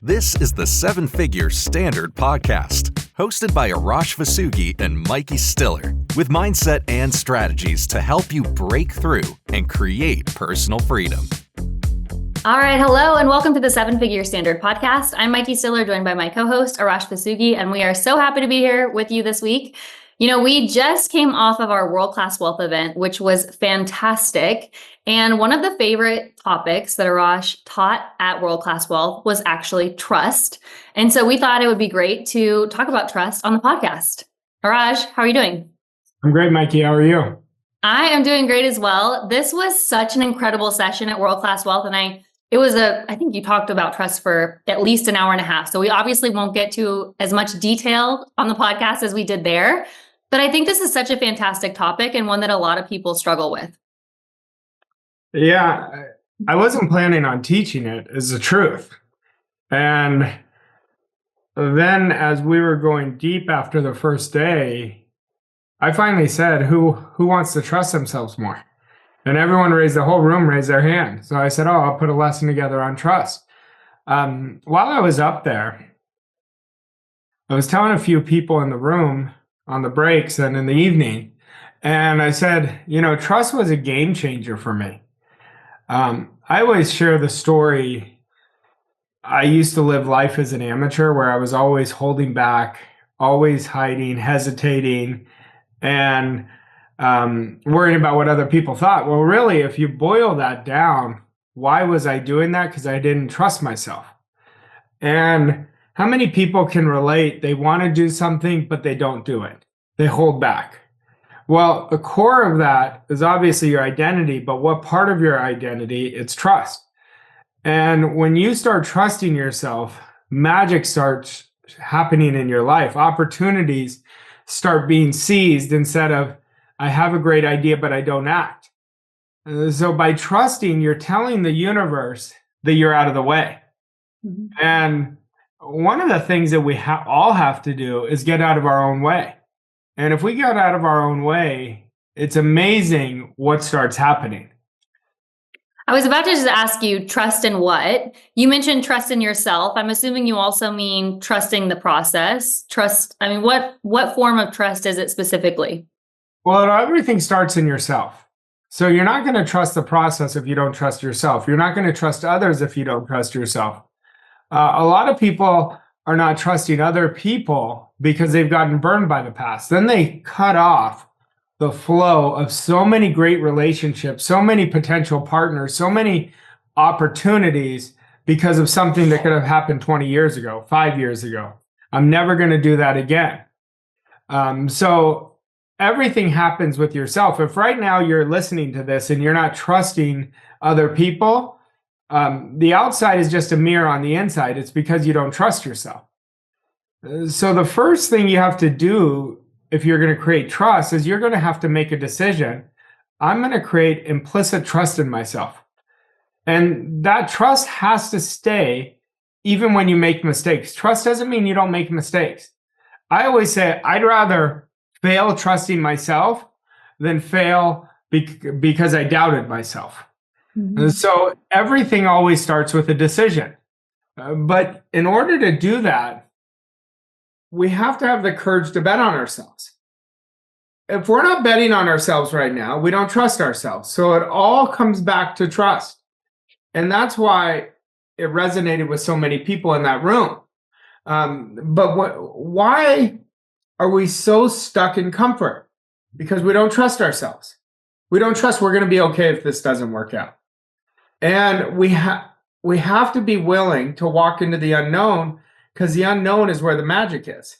This is the Seven Figure Standard Podcast, hosted by Arash Vossoughi and Mykie Stiller, with mindset and strategies to help you break through and create personal freedom. All right, hello, and welcome to the Seven Figure Standard Podcast. I'm Mykie Stiller, joined by my co-host, Arash Vossoughi, and we are so happy to be here with you this week. You know, we just came off of our World Class Wealth event, which was fantastic. And one of the favorite topics that Arash taught at World Class Wealth was actually trust. And so we thought it would be great to talk about trust on the podcast. Arash, how are you doing? I'm great, Mykie. How are you? I am doing great as well. This was such an incredible session at World Class Wealth. And I think you talked about trust for at least an hour and a half. So we obviously won't get to as much detail on the podcast as we did there. But I think this is such a fantastic topic and one that a lot of people struggle with. Yeah, I wasn't planning on teaching it, is the truth. And then as we were going deep after the first day, I finally said, who wants to trust themselves more? And everyone the whole room raised their hand. So I said, I'll put a lesson together on trust. While I was up there, I was telling a few people in the room on the breaks and in the evening, and I said, trust was a game changer for me. I always share the story. I used to live life as an amateur where I was always holding back, always hiding, hesitating, and worrying about what other people thought. Well, really, if you boil that down, why was I doing that? Because I didn't trust myself. And how many people can relate? They want to do something, but they don't do it. They hold back. Well, the core of that is obviously your identity, but what part of your identity? It's trust. And when you start trusting yourself, magic starts happening in your life. Opportunities start being seized instead of, I have a great idea, but I don't act. So by trusting, you're telling the universe that you're out of the way. Mm-hmm. And one of the things that we all have to do is get out of our own way. And if we get out of our own way, it's amazing what starts happening. I was about to just ask you, trust in what? You mentioned trust in yourself. I'm assuming you also mean trusting the process. What form of trust is it specifically? Well, everything starts in yourself. So you're not going to trust the process if you don't trust yourself. You're not going to trust others if you don't trust yourself. A lot of people are not trusting other people because they've gotten burned by the past. Then they cut off the flow of so many great relationships, so many potential partners, so many opportunities because of something that could have happened 20 years ago, 5 years ago. I'm never going to do that again. So everything happens with yourself. If right now you're listening to this and you're not trusting other people, the outside is just a mirror on the inside. It's because you don't trust yourself. So the first thing you have to do if you're going to create trust is you're going to have to make a decision. I'm going to create implicit trust in myself. And that trust has to stay even when you make mistakes. Trust doesn't mean you don't make mistakes. I always say I'd rather fail trusting myself than fail because I doubted myself. Mm-hmm. So everything always starts with a decision. But in order to do that, we have to have the courage to bet on ourselves. If we're not betting on ourselves right now, we don't trust ourselves. So it all comes back to trust. And that's why it resonated with so many people in that room. Why are we so stuck in comfort? Because we don't trust ourselves. We don't trust we're going to be okay if this doesn't work out. And we have to be willing to walk into the unknown, because the unknown is where the magic is.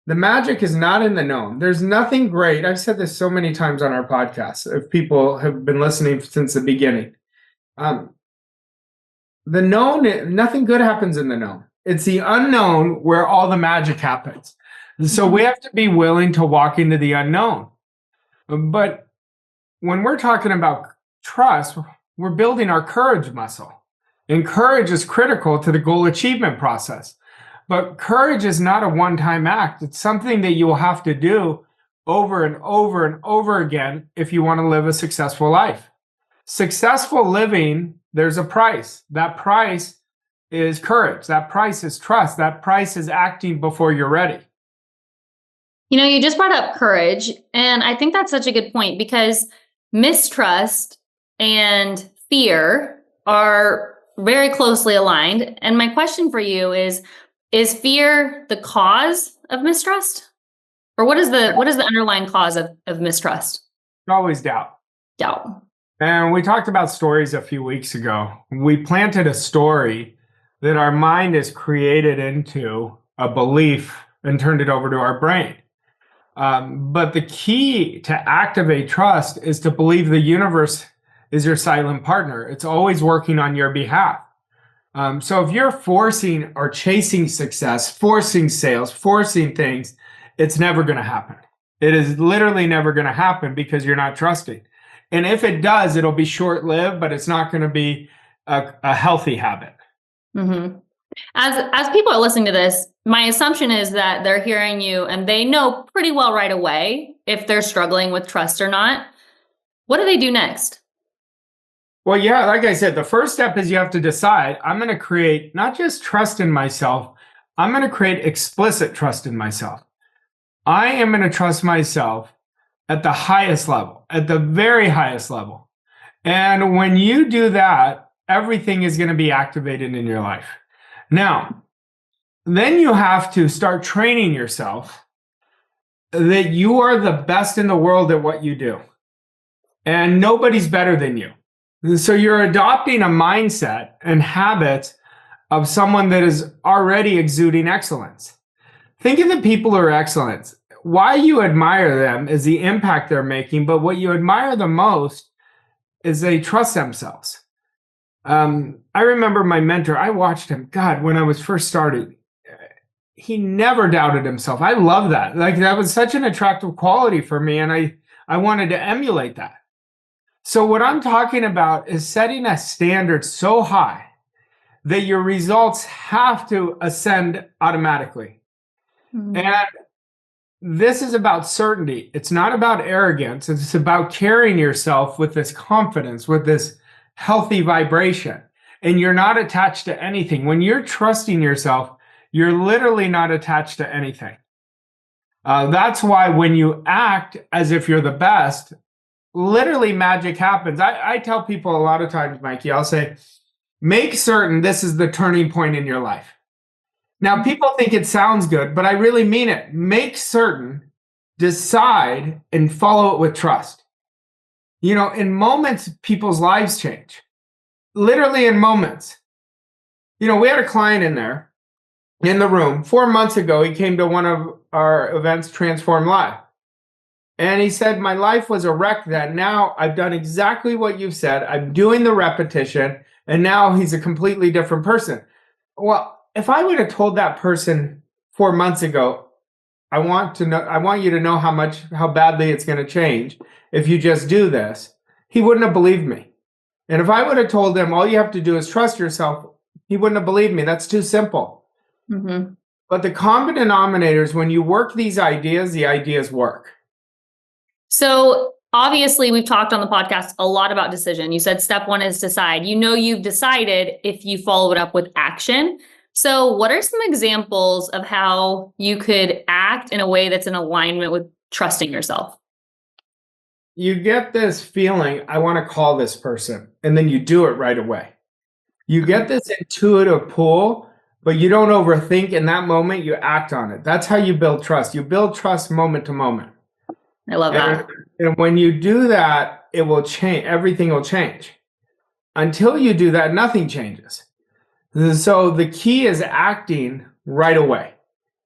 The magic is not in the known. There's nothing great. I've said this so many times on our podcast, if people have been listening since the beginning. The known, nothing good happens in the known. It's the unknown where all the magic happens. So we have to be willing to walk into the unknown. But when we're talking about trust, we're building our courage muscle. And courage is critical to the goal achievement process. But courage is not a one-time act. It's something that you will have to do over and over and over again if you want to live a successful life. Successful living, there's a price. That price is courage. That price is trust. That price is acting before you're ready. You just brought up courage, and I think that's such a good point because mistrust and fear are very closely aligned. And my question for you is fear the cause of mistrust? Or what is the underlying cause of mistrust? Always doubt. Doubt. And we talked about stories a few weeks ago. We planted a story that our mind has created into a belief and turned it over to our brain. But the key to activate trust is to believe the universe is your silent partner. It's always working on your behalf. So if you're forcing or chasing success, forcing sales, forcing things, it's never going to happen. It is literally never going to happen because you're not trusting. And if it does, it'll be short-lived, but it's not going to be a healthy habit. Mm-hmm. As people are listening to this, my assumption is that they're hearing you and they know pretty well right away if they're struggling with trust or not. What do they do next? Well, yeah, like I said, the first step is you have to decide, I'm going to create not just trust in myself, I'm going to create explicit trust in myself. I am going to trust myself at the highest level, at the very highest level. And when you do that, everything is going to be activated in your life. Now, then you have to start training yourself that you are the best in the world at what you do. And nobody's better than you. So you're adopting a mindset and habits of someone that is already exuding excellence. Think of the people who are excellent. Why you admire them is the impact they're making, but what you admire the most is they trust themselves. I remember my mentor, I watched him, God, when I was first starting, he never doubted himself. I love that. Like that was such an attractive quality for me, and I wanted to emulate that. So what I'm talking about is setting a standard so high that your results have to ascend automatically. Mm-hmm. And this is about certainty. It's not about arrogance. It's about carrying yourself with this confidence, with this healthy vibration. And you're not attached to anything. When you're trusting yourself, you're literally not attached to anything. That's why when you act as if you're the best, literally magic happens. I tell people a lot of times, Mykie, I'll say, make certain this is the turning point in your life. Now, people think it sounds good, but I really mean it. Make certain, decide, and follow it with trust. In moments, people's lives change. Literally in moments. We had a client in the room. 4 months ago, he came to one of our events, Transform Live. And he said, my life was a wreck then. Now I've done exactly what you've said. I'm doing the repetition. And now he's a completely different person. Well, if I would have told that person 4 months ago, I want you to know how badly it's going to change if you just do this, he wouldn't have believed me. And if I would have told him all you have to do is trust yourself, he wouldn't have believed me. That's too simple. Mm-hmm. But the common denominator is when you work these ideas, the ideas work. So obviously we've talked on the podcast a lot about decision. You said step one is decide. You've decided if you follow it up with action. So what are some examples of how you could act in a way that's in alignment with trusting yourself? You get this feeling, I want to call this person, and then you do it right away. You get this intuitive pull, but you don't overthink in that moment, you act on it. That's how you build trust. You build trust moment to moment. I love that. And when you do that, it will change. Everything will change. Until you do that, nothing changes. So the key is acting right away.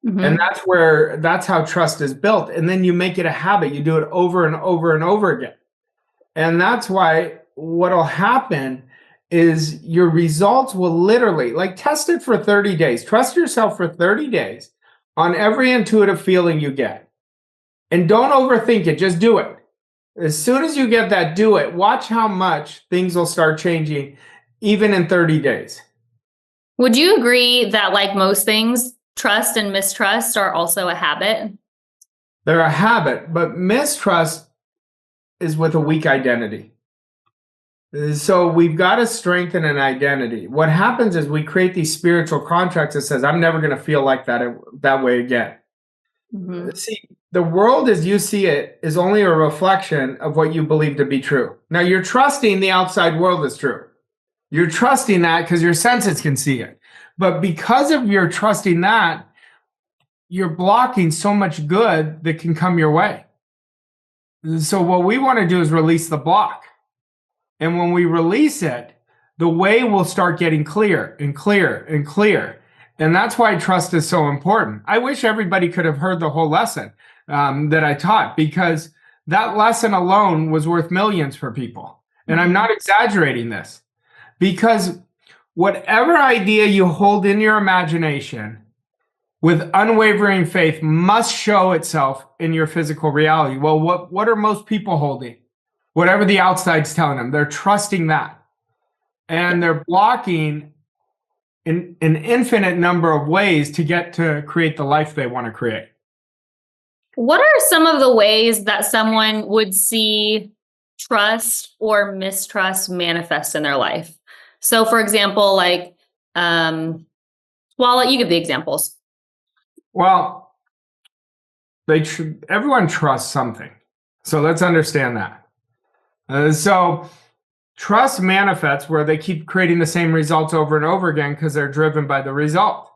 Mm-hmm. And that's how trust is built. And then you make it a habit. You do it over and over and over again. And that's why what'll happen is your results will literally, test it for 30 days. Trust yourself for 30 days on every intuitive feeling you get. And don't overthink it. Just do it. As soon as you get that, do it. Watch how much things will start changing, even in 30 days. Would you agree that, like most things, trust and mistrust are also a habit? They're a habit, but mistrust is with a weak identity. So we've got to strengthen an identity. What happens is we create these spiritual contracts that says, I'm never going to feel like that way again. Mm-hmm. See, the world as you see it is only a reflection of what you believe to be true. Now you're trusting the outside world is true. You're trusting that because your senses can see it. But because of your trusting that, you're blocking so much good that can come your way. So what we want to do is release the block. And when we release it, the way will start getting clear and clear and clear. And that's why trust is so important. I wish everybody could have heard the whole lesson that I taught, because that lesson alone was worth millions for people. And I'm not exaggerating this, because whatever idea you hold in your imagination with unwavering faith must show itself in your physical reality. Well, what are most people holding? Whatever the outside's telling them, they're trusting that. And they're blocking in an infinite number of ways to get to create the life they want to create. What are some of the ways that someone would see trust or mistrust manifest in their life? So, for example, like, well, I'll let you give the examples. Well, everyone trusts something. So let's understand that. So trust manifests where they keep creating the same results over and over again because they're driven by the result.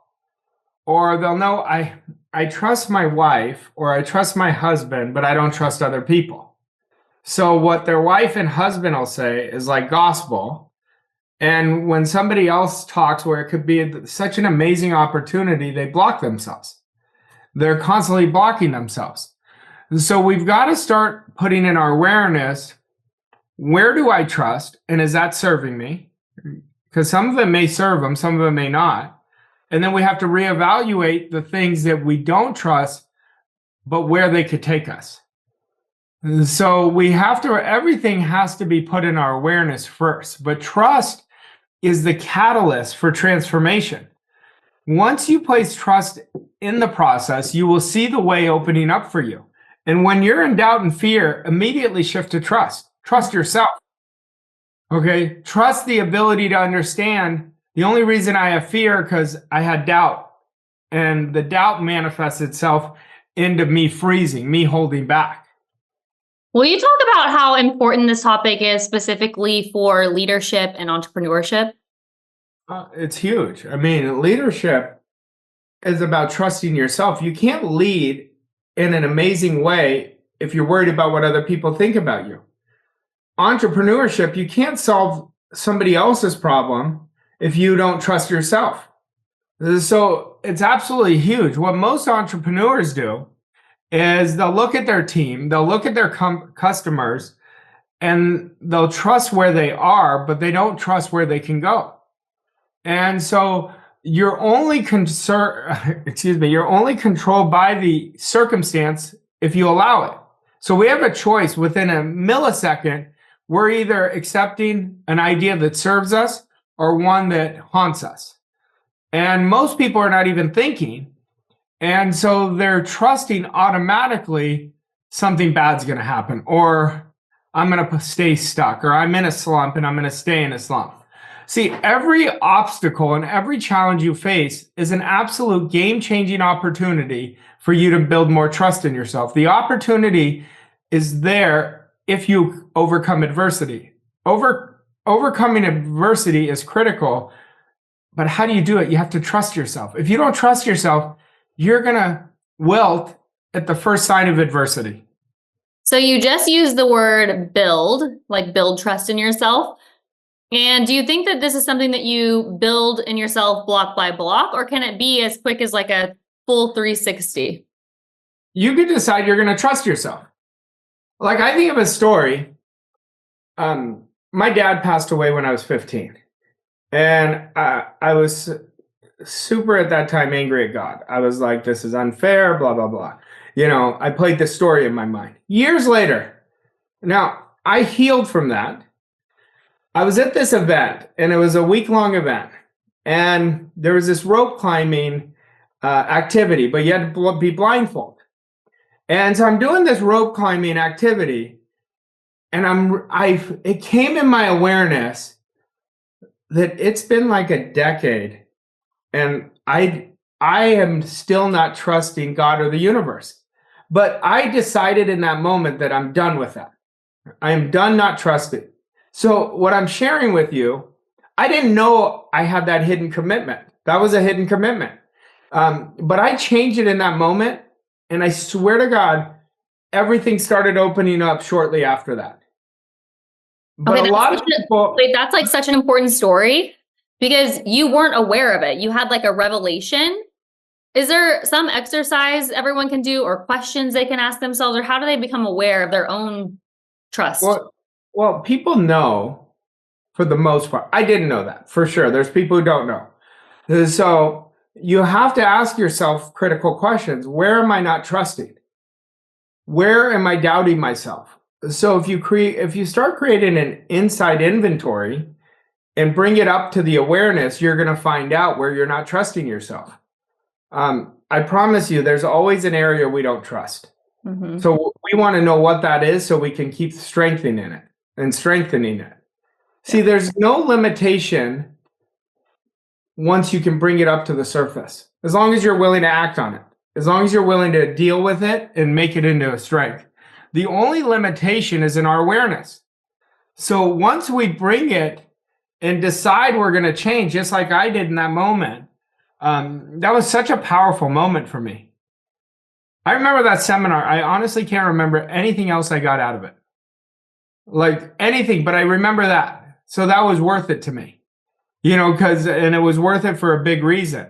Or they'll know, I trust my wife or I trust my husband, but I don't trust other people. So what their wife and husband will say is like gospel. And when somebody else talks where it could be such an amazing opportunity, they block themselves. They're constantly blocking themselves. And so we've got to start putting in our awareness, where do I trust? And is that serving me? Because some of them may serve them, some of them may not. And then we have to reevaluate the things that we don't trust, but where they could take us. And so everything has to be put in our awareness first. But trust is the catalyst for transformation. Once you place trust in the process, you will see the way opening up for you. And when you're in doubt and fear, immediately shift to trust. Trust yourself. Okay? Trust the ability to understand the only reason I have fear because I had doubt. And the doubt manifests itself into me freezing, me holding back. Will you talk about how important this topic is specifically for leadership and entrepreneurship? It's huge. I mean, leadership is about trusting yourself. You can't lead in an amazing way if you're worried about what other people think about you. Entrepreneurship, you can't solve somebody else's problem if you don't trust yourself. So it's absolutely huge. What most entrepreneurs do is they'll look at their team, they'll look at their customers, and they'll trust where they are, but they don't trust where they can go. And so you're only you're only controlled by the circumstance if you allow it. So we have a choice within a millisecond. We're either accepting an idea that serves us or one that haunts us. And most people are not even thinking. And so they're trusting automatically something bad's going to happen, or I'm going to stay stuck, or I'm in a slump and I'm going to stay in a slump. See, every obstacle and every challenge you face is an absolute game-changing opportunity for you to build more trust in yourself. The opportunity is there if you overcome adversity. Overcoming adversity is critical, but how do you do it? You have to trust yourself. If you don't trust yourself, you're going to wilt at the first sign of adversity. So you just used the word build, like build trust in yourself. And do you think that this is something that you build in yourself block by block, or can it be as quick as like a full 360? You could decide you're going to trust yourself. Like, I think of a story. My dad passed away when I was 15. And I was super at that time angry at God. I was like, this is unfair, blah, blah, blah. You know, I played this story in my mind. Years later, now I healed from that. I was at this event, and it was a week-long event. And there was this rope climbing activity, but you had to be blindfolded. And so I'm doing this rope climbing activity, it came in my awareness that it's been like a decade, and I am still not trusting God or the universe. But I decided in that moment that I'm done with that. I am done not trusting. So what I'm sharing with you, I didn't know I had that hidden commitment. That was a hidden commitment. But I changed it in that moment. And I swear to God, everything started opening up shortly after that. But Okay, a lot of people... Wait, that's like such an important story because you weren't aware of it. You had like a revelation. Is there some exercise everyone can do or questions they can ask themselves, or how do they become aware of their own trust? Well, people know for the most part. I didn't know that for sure. There's people who don't know. So you have to ask yourself critical questions. Where am I not trusting? Where am I doubting myself? So if you start creating an inside inventory and bring it up to the awareness, you're going to find out where you're not trusting yourself. I promise you, there's always an area we don't trust. Mm-hmm. So we want to know what that is so we can keep strengthening it. See, there's no limitation once you can bring it up to the surface, as long as you're willing to act on it, as long as you're willing to deal with it and make it into a strength. The only limitation is in our awareness. So once we bring it and decide we're going to change, just like I did in that moment, that was such a powerful moment for me. I remember that seminar. I honestly can't remember anything else I got out of it. Like anything, but I remember that. So that was worth it to me, and it was worth it for a big reason.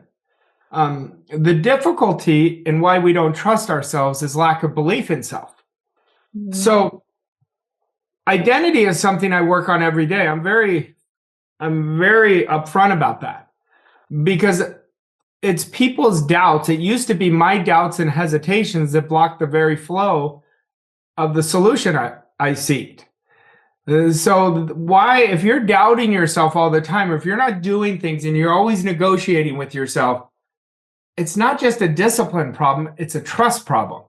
The difficulty in why we don't trust ourselves is lack of belief in self. Mm-hmm. So identity is something I work on every day. I'm very upfront about that because it's people's doubts. It used to be my doubts and hesitations that blocked the very flow of the solution I seeked. So why, if you're doubting yourself all the time, or if you're not doing things and you're always negotiating with yourself, it's not just a discipline problem, it's a trust problem.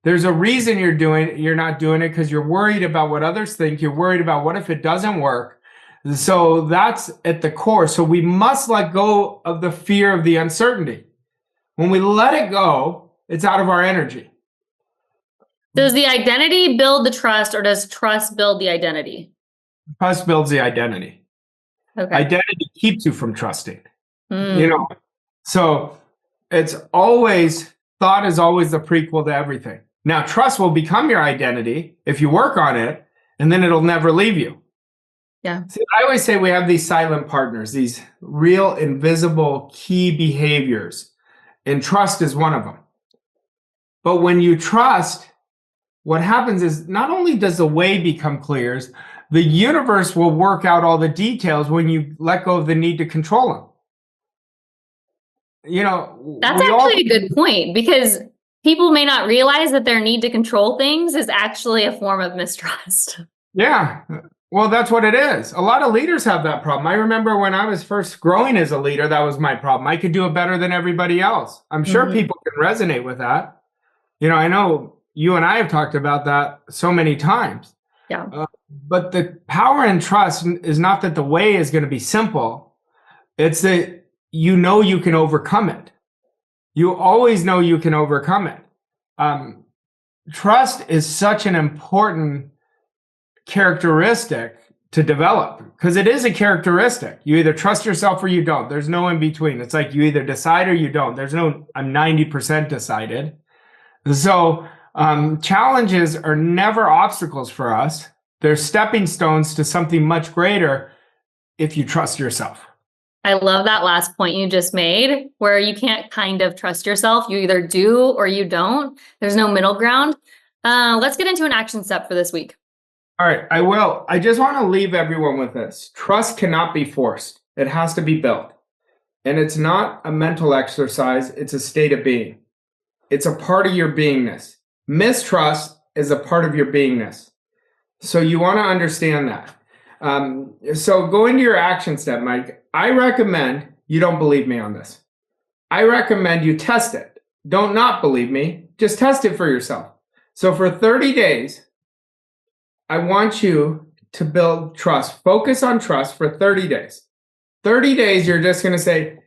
There's a reason you're not doing it because you're worried about what others think. You're worried about what if it doesn't work. So that's at the core. So we must let go of the fear of the uncertainty. When we let it go, it's out of our energy. Does the identity build the trust, or does trust build the identity? Trust builds the identity. Okay. Identity keeps you from trusting. So thought is always the prequel to everything. Now, trust will become your identity if you work on it, and then it'll never leave you. Yeah. See, I always say we have these silent partners, these real invisible key behaviors, and trust is one of them. But when you trust, what happens is not only does the way become clear, the universe will work out all the details when you let go of the need to control them. That's actually a good point, because people may not realize that their need to control things is actually a form of mistrust. Yeah. Well, that's what it is. A lot of leaders have that problem. I remember when I was first growing as a leader, that was my problem. I could do it better than everybody else. I'm sure people can resonate with that. I know you and I have talked about that so many times. Yeah. But the power in trust is not that the way is going to be simple. It's that you can overcome it. You always know you can overcome it. Trust is such an important characteristic to develop, because it is a characteristic. You either trust yourself or you don't. There's no in between. It's like you either decide or you don't. There's no, I'm 90% decided. So challenges are never obstacles for us. They're stepping stones to something much greater if you trust yourself. I love that last point you just made, where you can't kind of trust yourself. You either do or you don't. There's no middle ground. Let's get into an action step for this week. All right, I will. I just want to leave everyone with this. Trust cannot be forced. It has to be built. And it's not a mental exercise. It's a state of being. It's a part of your beingness. Mistrust is a part of your beingness. So you want to understand that. So go into your action step, Mike. I recommend you don't believe me on this. I recommend you test it. Don't not believe me. Just test it for yourself. So for 30 days, I want you to build trust. Focus on trust for 30 days. 30 days, you're just going to say,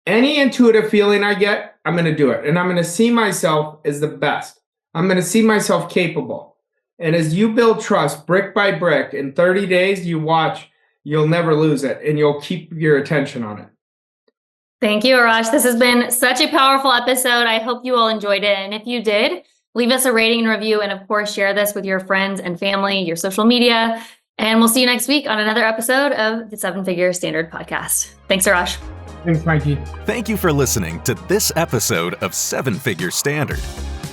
any intuitive feeling I get, I'm going to do it. And I'm going to see myself as the best. I'm going to see myself capable. And as you build trust brick by brick, in 30 days, you watch, you'll never lose it. And you'll keep your attention on it. Thank you, Arash. This has been such a powerful episode. I hope you all enjoyed it. And if you did, leave us a rating and review. And of course, share this with your friends and family, your social media. And we'll see you next week on another episode of the 7-Figure Standard Podcast. Thanks, Arash. Thanks, Mykie. Thank you for listening to this episode of 7-Figure Standard.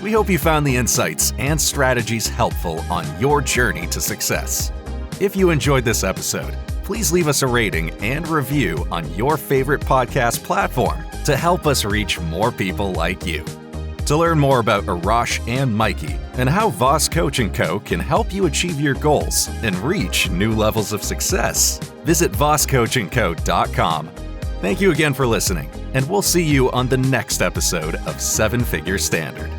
We hope you found the insights and strategies helpful on your journey to success. If you enjoyed this episode, please leave us a rating and review on your favorite podcast platform to help us reach more people like you. To learn more about Arash and Mykie and how Voss Coach & Co. can help you achieve your goals and reach new levels of success, visit vosscoachandco.com. Thank you again for listening, and we'll see you on the next episode of 7-Figure Standard.